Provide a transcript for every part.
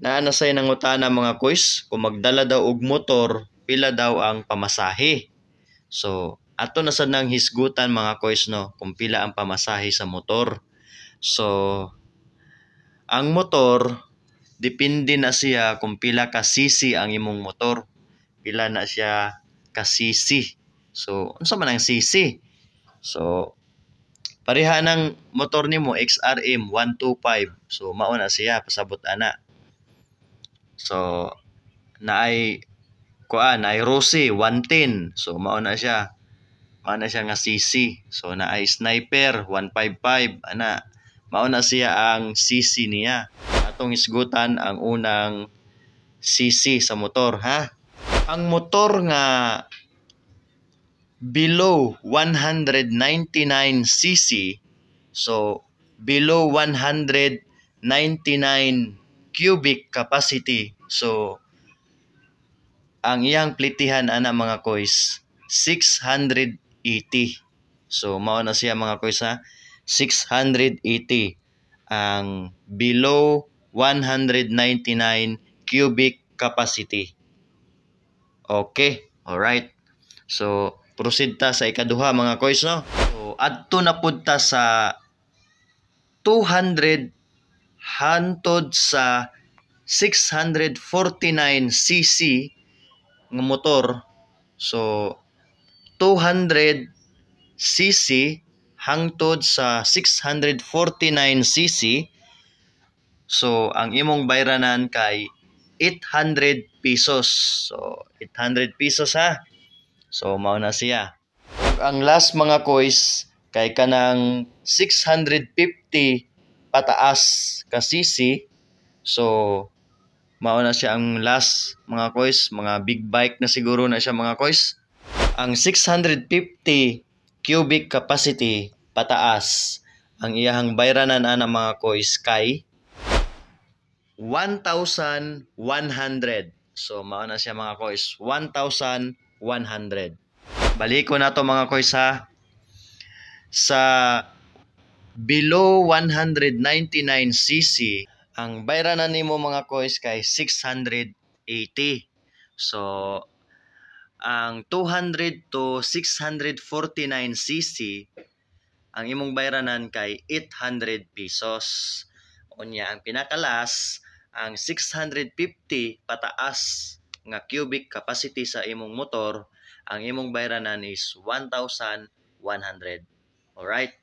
Naa na say nangutana mga koys, kung magdala daw og motor, pila daw ang pamasahe. So, ato na sad nang hisgutan mga koys no, kung pila ang pamasahe sa motor. So, ang motor depende na siya kung pila ka cc ang imong motor. Pila na siya ka cc. So, unsa man ang cc? So, pareha ng motor nimo XRM 125. So, mao na siya pasabot ana. So, naay Rossi 110. So, mao na siya. Mao na siya nga CC. So, naay Sniper 155. Ana, mao na siya ang CC niya. Atong isgutan ang unang CC sa motor, ha? Ang motor nga below 199 cc, so below 199 cubic capacity, so ang iyang plitihan ana mga koys 680. So mao na siya mga koys ha, 680 ang below 199 cubic capacity. Okay, alright. So proceed ta sa ikaduha mga koys no. So adto na pud ta sa 200 hantod sa 649 cc ng motor. So 200 cc hangtod sa 649 cc. So ang imong bayranan kay 800 pesos. So 800 pesos ha. So mao na siya. Ang last mga koys kay kanang 650 pataas ka cc. So mao na siya ang last mga koys, mga big bike na siguro na siya mga koys. Ang 650 cubic capacity pataas, ang iyahang bayranan ana mga koys kay 1,100. So mao na siya mga koys, 1,100. Balik ko na to mga koys ha. Sa below 199 cc, ang bayranan nimo mga koys kay 680. So ang 200 to 649 cc, ang imong bayranan kay 800 pesos. Unya ang pinakalas, ang 650 pataas nga cubic capacity sa imong motor, ang imong bayranan is 1,100. Alright?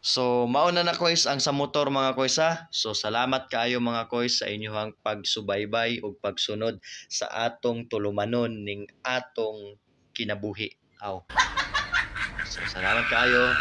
So, mauna na koys ang sa motor mga koys ha. So, salamat kaayo mga koys sa inyong pagsubaybay o pagsunod sa atong tulumanon ning atong kinabuhi. So, salamat kaayo.